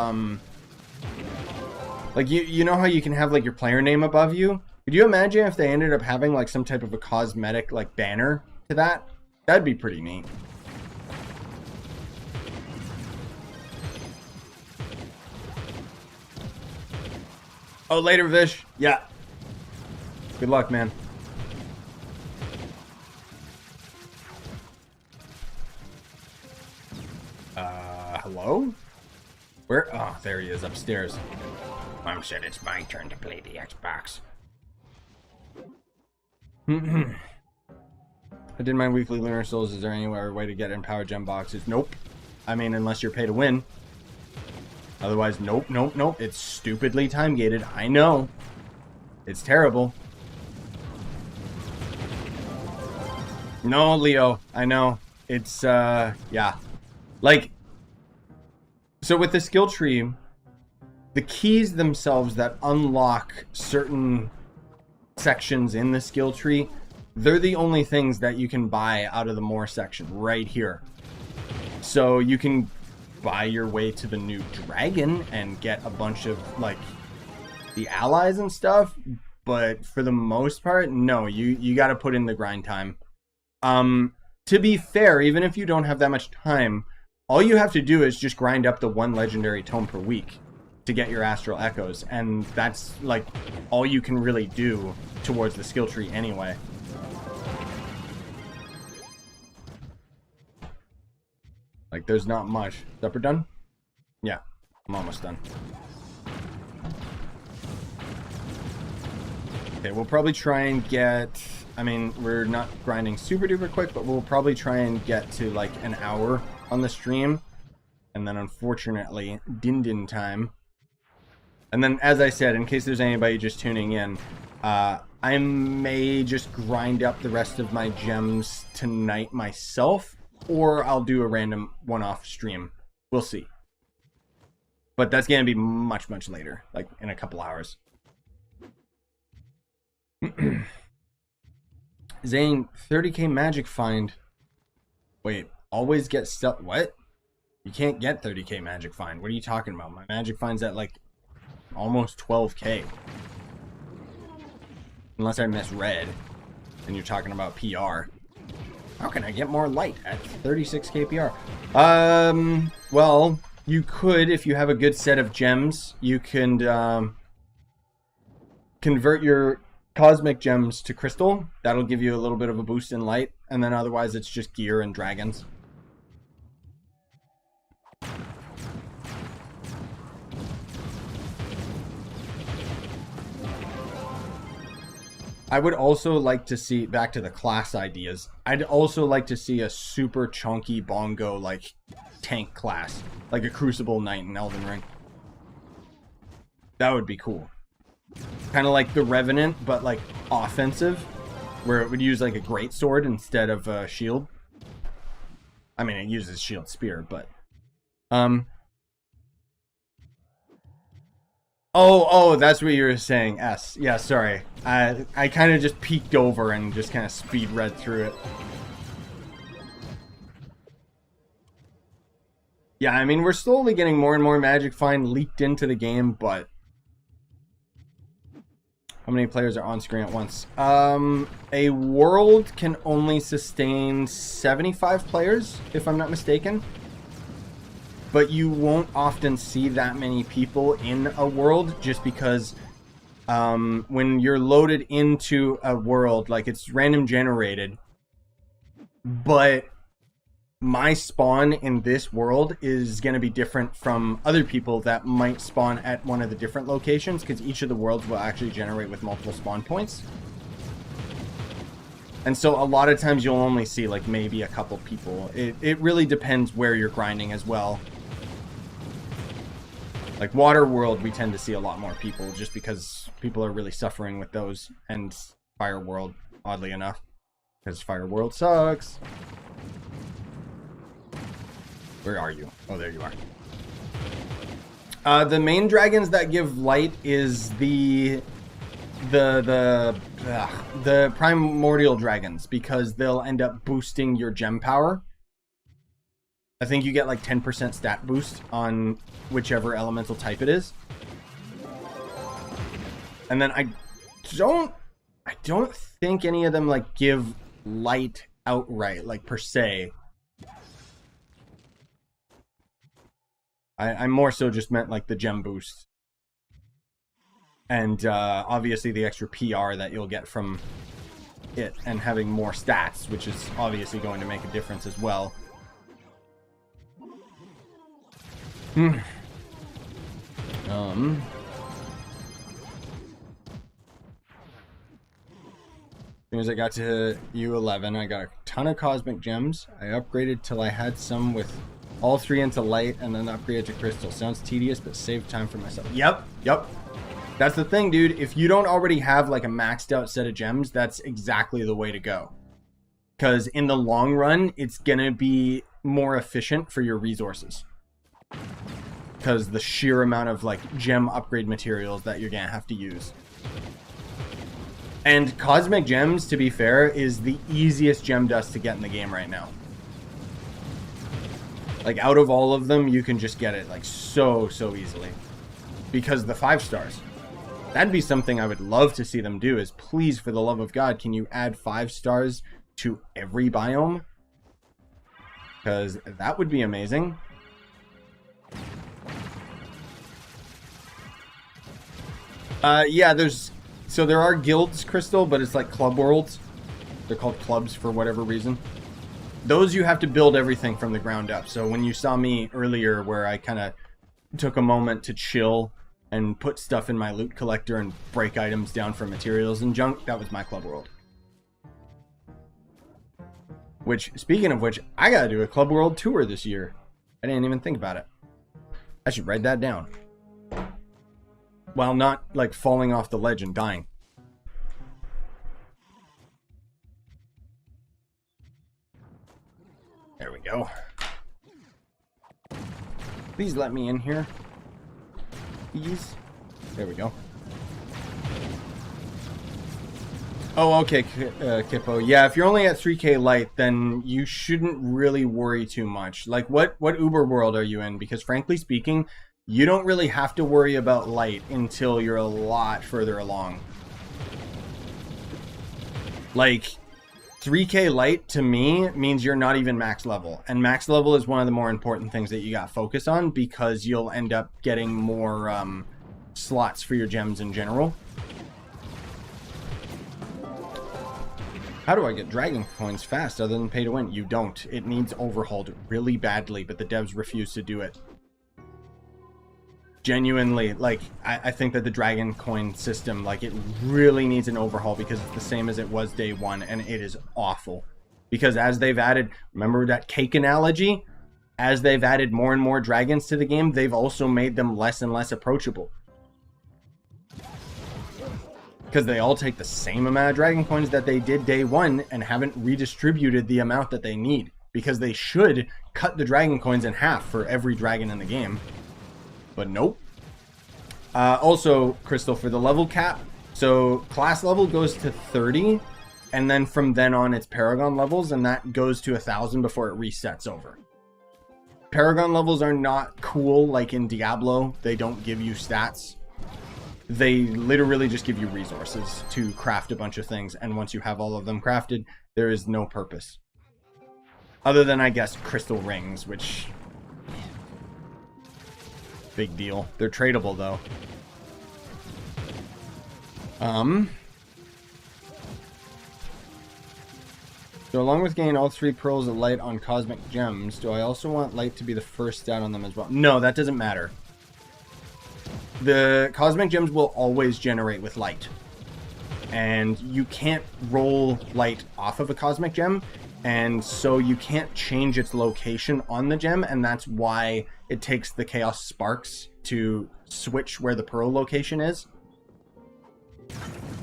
like, you know how you can have, like, your player name above you? Could you imagine if they ended up having, like, some type of a cosmetic, like, banner to that? That'd be pretty neat. Oh, later, Vish. Yeah. Good luck, man. Hello? Where? Oh, there he is, upstairs. Mom said it's my turn to play the Xbox. I did my weekly Lunar Souls. Is there any way to get Empower Gem boxes? Nope. I mean, unless you're pay to win. Otherwise, nope. It's stupidly time gated. I know. It's terrible. No, Leo. I know. It's, yeah. Like, so with the skill tree, the keys themselves that unlock certain sections in the skill tree, they're the only things that you can buy out of the more section right here. So you can buy your way to the new dragon and get a bunch of, like, the allies and stuff, but for the most part, no, you got to put in the grind time. To be fair, even if you don't have that much time, all you have to do is just grind up the one legendary tome per week. to get your astral echoes, and that's like all you can really do towards the skill tree anyway. Like, there's not much. Supper done? Yeah, I'm almost done. Okay, we'll probably try and get... I mean, we're not grinding super duper quick, but we'll probably try and get to like an hour on the stream. And then unfortunately, din time. And then, as I said, in case there's anybody just tuning in, I may just grind up the rest of my gems tonight myself. Or I'll do a random one-off stream. We'll see. But that's going to be much, much later. Like, in a couple hours. Zane, 30k magic find. Wait, always get stuff. What? You can't get 30k magic find. What are you talking about? My magic find's at, like, almost 12k. Unless I misread. And you're talking about PR. How can I get more light at 36k PR? Well, you could, if you have a good set of gems, you can convert your cosmic gems to crystal. That'll give you a little bit of a boost in light, and then otherwise it's just gear and dragons. I would also like to see, back to the class ideas, I'd also like to see a super chunky bongo, like, tank class. Like a Crucible Knight in Elden Ring. That would be cool. Kind of like the Revenant, but, like, offensive. Where it would use, like, a greatsword instead of a shield. I mean, it uses shield spear, but... Oh, that's what you were saying, S. Yeah, sorry. I kind of just peeked over and just kind of speed read through it. Yeah, I mean, we're slowly getting more and more Magic Find leaked into the game, but... How many players are on screen at once? A world can only sustain 75 players, if I'm not mistaken. But you won't often see that many people in a world just because when you're loaded into a world, like it's random generated, but my spawn in this world is going to be different from other people that might spawn at one of the different locations because each of the worlds will actually generate with multiple spawn points. And so a lot of times you'll only see like maybe a couple people. It really depends where you're grinding as well. Like Water World, we tend to see a lot more people just because people are really suffering with those. And Fire World, oddly enough, because Fire World sucks. Where are you? Oh, there you are. The main dragons that give light is the primordial dragons, because they'll end up boosting your gem power. I think you get like 10% stat boost on whichever elemental type it is. And then I don't think any of them like give light outright, like per se. I more so just meant like the gem boost. And obviously the extra PR that you'll get from it and having more stats, which is obviously going to make a difference as well. As soon as I got to U11, I got a ton of cosmic gems. I upgraded till I had some with all 3 into light, and then upgraded to crystal. Sounds tedious, but saved time for myself. Yep. That's the thing, dude. If you don't already have like a maxed out set of gems, that's exactly the way to go. Because in the long run, it's gonna be more efficient for your resources. Because the sheer amount of like gem upgrade materials that you're gonna have to use. And cosmic gems, to be fair, is the easiest gem dust to get in the game right now. Like out of all of them, you can just get it like so easily. Because the 5 stars. That'd be something I would love to see them do, is please, for the love of God, can you add 5 stars to every biome? Because that would be amazing. Yeah, there are guilds, Crystal, but it's like club worlds. They're called clubs for whatever reason. Those you have to build everything from the ground up. So when you saw me earlier where I kind of took a moment to chill and put stuff in my loot collector and break items down for materials and junk, that was my club world. Which, speaking of which, I gotta do a club world tour this year. I didn't even think about it. I should write that down. While not, like, falling off the ledge and dying. There we go. Please let me in here. Please. There we go. Oh, okay, Kippo. Yeah, if you're only at 3k light, then you shouldn't really worry too much. Like, what Uber world are you in? Because frankly speaking, you don't really have to worry about light until you're a lot further along. Like, 3k light to me means you're not even max level. And max level is one of the more important things that you got to focus on, because you'll end up getting more slots for your gems in general. How do I get dragon coins fast other than pay to win? You don't. It needs overhauled really badly, but the devs refuse to do it. Genuinely, like, I think that the dragon coin system, like, it really needs an overhaul, because it's the same as it was day one, and it is awful. Because as they've added, remember that cake analogy? As they've added more and more dragons to the game, they've also made them less and less approachable. Because they all take the same amount of dragon coins that they did day one and haven't redistributed the amount that they need. Because they should cut the dragon coins in half for every dragon in the game. But nope. Also, Crystal, for the level cap, so class level goes to 30, and then from then on it's Paragon levels, and that goes to 1,000 before it resets over. Paragon levels are not cool like in Diablo. They don't give you stats. They literally just give you resources to craft a bunch of things, and once you have all of them crafted, there is no purpose. Other than, I guess, crystal rings, which... big deal. They're tradable, though. So along with getting all 3 pearls of light on cosmic gems, do I also want light to be the first stat on them as well? No, that doesn't matter. The cosmic gems will always generate with light. And you can't roll light off of a cosmic gem, and so you can't change its location on the gem, and that's why it takes the chaos sparks to switch where the pearl location is,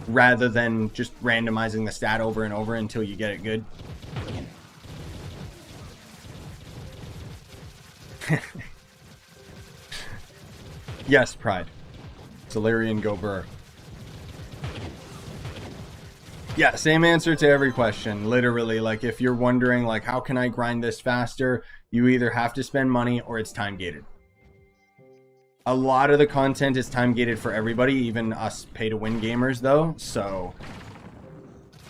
rather than just randomizing the stat over and over until you get it good. Yes, Pride. Solarian go burr. Yeah, same answer to every question. Literally, like, if you're wondering, like, how can I grind this faster? You either have to spend money or it's time gated. A lot of the content is time gated for everybody, even us pay to win gamers, though. So,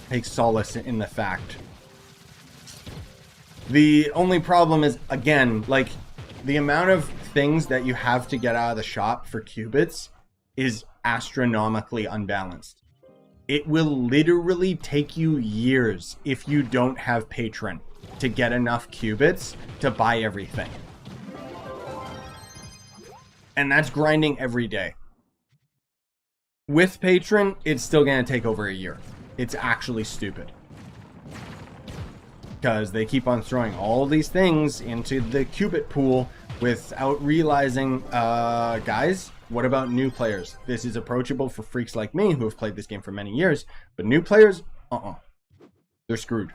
take solace in the fact. The only problem is, again, like, the amount of things that you have to get out of the shop for qubits is astronomically unbalanced. It will literally take you years if you don't have Patron to get enough qubits to buy everything. And that's grinding every day. With Patron, it's still going to take over a year. It's actually stupid. Because they keep on throwing all these things into the qubit pool without realizing, guys, what about new players? This is approachable for freaks like me who have played this game for many years, but new players, they're screwed.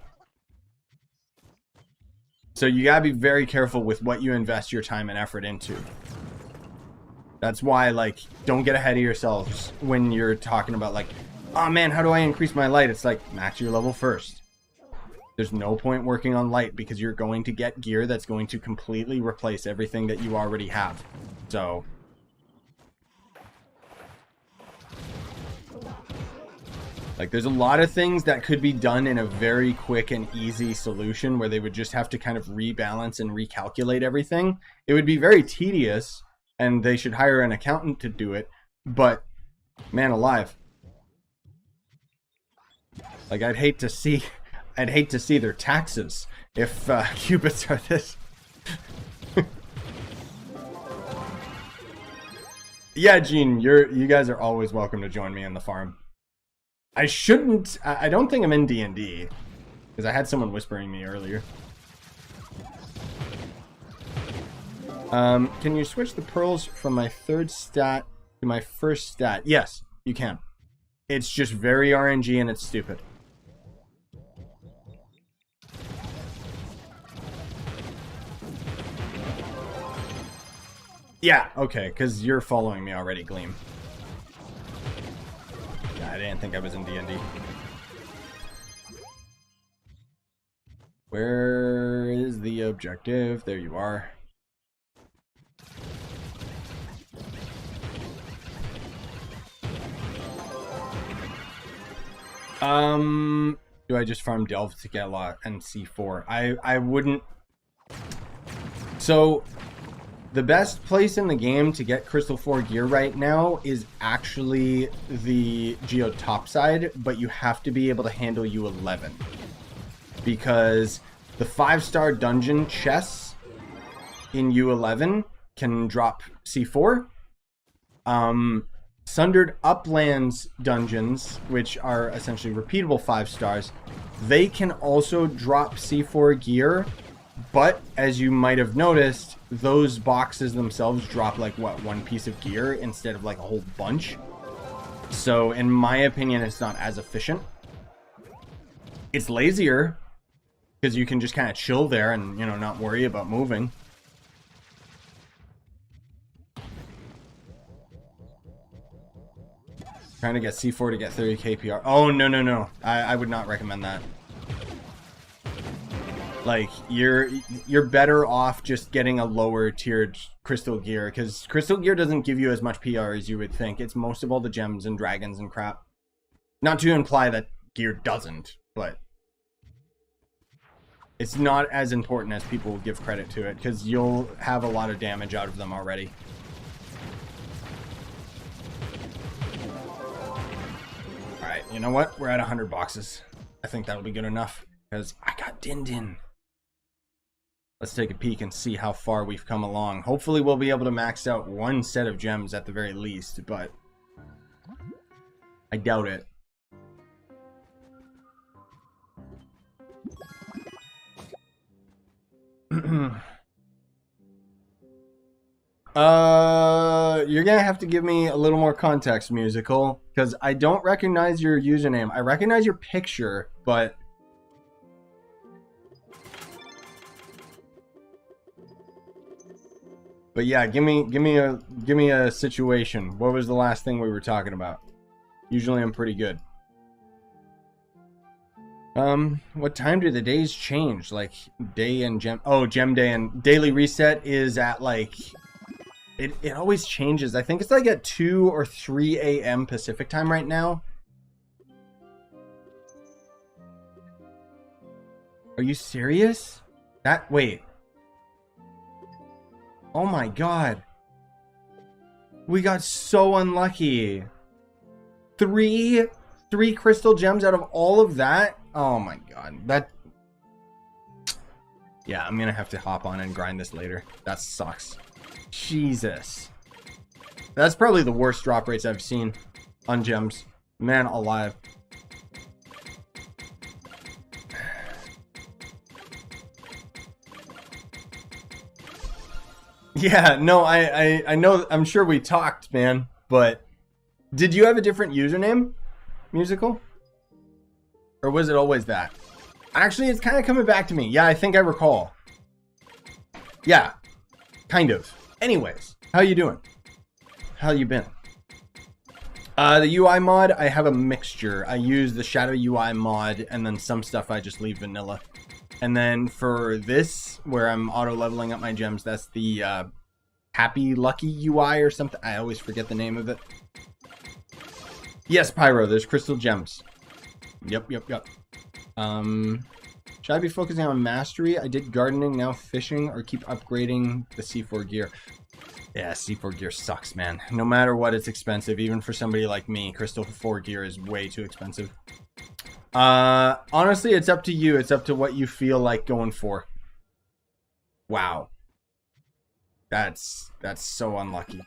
So you gotta be very careful with what you invest your time and effort into. That's why, like, don't get ahead of yourselves when you're talking about, like, oh man, how do I increase my light? It's like, max your level first. There's no point working on light because you're going to get gear that's going to completely replace everything that you already have. So, like, there's a lot of things that could be done in a very quick and easy solution where they would just have to kind of rebalance and recalculate everything. It would be very tedious, and they should hire an accountant to do it, but Man alive. Like, I'd hate to see their taxes if qubits are this. Yeah, Gene, you guys are always welcome to join me in the farm. I don't think I'm in D&D, because I had someone whispering me earlier. Can you switch the pearls from my third stat to my first stat? Yes, you can. It's just very RNG and it's stupid. Yeah, okay, because you're following me already, Gleam. Yeah, I didn't think I was in D&D. Where is the objective? There you are. Do I just farm Delve to get a lot and C4? I wouldn't. So, the best place in the game to get Crystal 4 gear right now is actually the Geo topside, but you have to be able to handle U11. Because the 5-star dungeon chests in U11 can drop C4. Sundered Uplands dungeons, which are essentially repeatable 5 stars, they can also drop C4 gear, but as you might have noticed, those boxes themselves drop like, what, 1 piece of gear instead of like a whole bunch. So in my opinion, it's not as efficient. It's lazier, because you can just kind of chill there and, you know, not worry about moving. Trying to get C4 to get 30 KPR. Oh, no. I would not recommend that. Like, you're better off just getting a lower tiered crystal gear, because crystal gear doesn't give you as much PR as you would think. It's most of all the gems and dragons and crap. Not to imply that gear doesn't, but it's not as important as people give credit to it, because you'll have a lot of damage out of them already. Alright, you know what? We're at 100 boxes. I think that'll be good enough, because I got Din. Let's take a peek and see how far we've come along. Hopefully we'll be able to max out 1 set of gems at the very least, but I doubt it. You're gonna have to give me a little more context, Musical, because I don't recognize your username. I recognize your picture, but yeah, give me a situation. What was the last thing we were talking about? Usually I'm pretty good. What time do the days change? Like day and gem? Oh, gem day and daily reset is at like it always changes. I think it's like at 2 or 3 a.m. Pacific time right now. Are you serious? Wait. Oh my god. We got so unlucky. Three crystal gems out of all of that? Oh my god. Yeah, I'm gonna have to hop on and grind this later. That sucks. Jesus. That's probably the worst drop rates I've seen on gems. Man alive. Yeah, no, I know, I'm sure we talked, man, but did you have a different username, Musical? Or was it always that? Actually, it's kind of coming back to me. Yeah, I think I recall. Yeah, kind of. Anyways, how you doing? How you been? The UI mod, I have a mixture. I use the Shadow UI mod, and then some stuff I just leave vanilla. And then for this, where I'm auto-leveling up my gems, that's the Happy Lucky UI or something. I always forget the name of it. Yes, Pyro, there's crystal gems. Yep. Should I be focusing on mastery? I did gardening, now fishing, or keep upgrading the C4 gear? Yeah, C4 gear sucks, man. No matter what, it's expensive. Even for somebody like me, Crystal 4 gear is way too expensive. Honestly, it's up to you. It's up to what you feel like going for. Wow. That's so unlucky.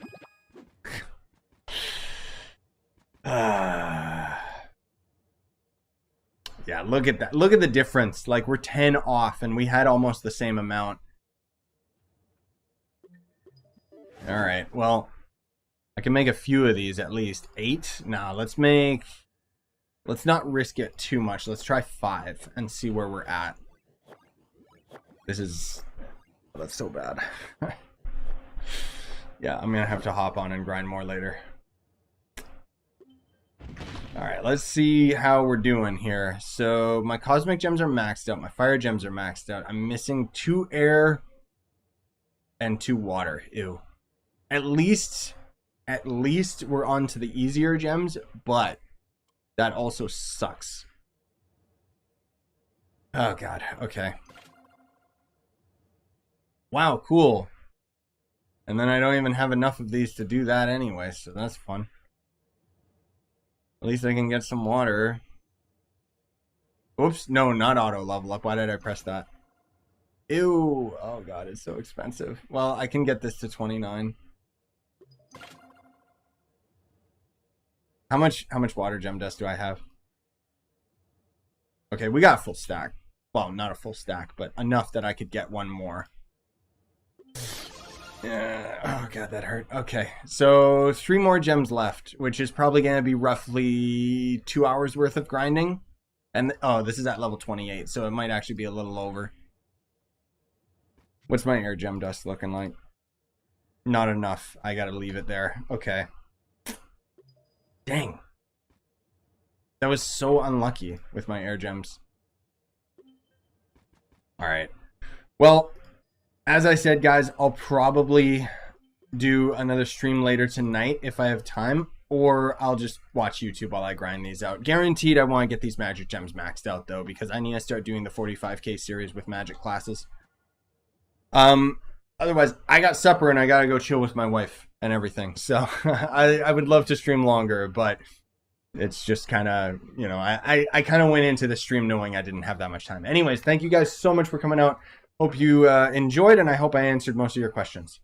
Yeah, look at that. Look at the difference. Like, we're 10 off, and we had almost the same amount. All right, well, I can make a few of these at least. 8? Nah, let's not risk it too much. Let's try 5 and see where we're at. This is... Oh, that's so bad. Yeah, I'm gonna have to hop on and grind more later. Alright, let's see how we're doing here. So, my cosmic gems are maxed out. My fire gems are maxed out. I'm missing 2 air and 2 water. Ew. At least we're on to the easier gems, but that also sucks. Oh, God. Okay. Wow, cool. And then I don't even have enough of these to do that anyway, so that's fun. At least I can get some water. Oops, no, not auto level up. Why did I press that? Ew. Oh, God, it's so expensive. Well, I can get this to 29. How much water gem dust do I have? Okay, we got a full stack. Well, not a full stack, but enough that I could get one more. Yeah. Oh, God, that hurt. Okay, so 3 more gems left, which is probably going to be roughly 2 hours worth of grinding. And, oh, this is at level 28, so it might actually be a little over. What's my air gem dust looking like? Not enough. I got to leave it there. Okay. Dang. That was so unlucky with my air gems. Alright. Well, as I said, guys, I'll probably do another stream later tonight if I have time, or I'll just watch YouTube while I grind these out. Guaranteed I want to get these magic gems maxed out, though, because I need to start doing the 45k series with magic classes. Otherwise, I got supper and I gotta go chill with my wife and everything. So I would love to stream longer, but it's just kind of, you know, I kind of went into the stream knowing I didn't have that much time. Anyways, thank you guys so much for coming out. Hope you enjoyed, and I hope I answered most of your questions.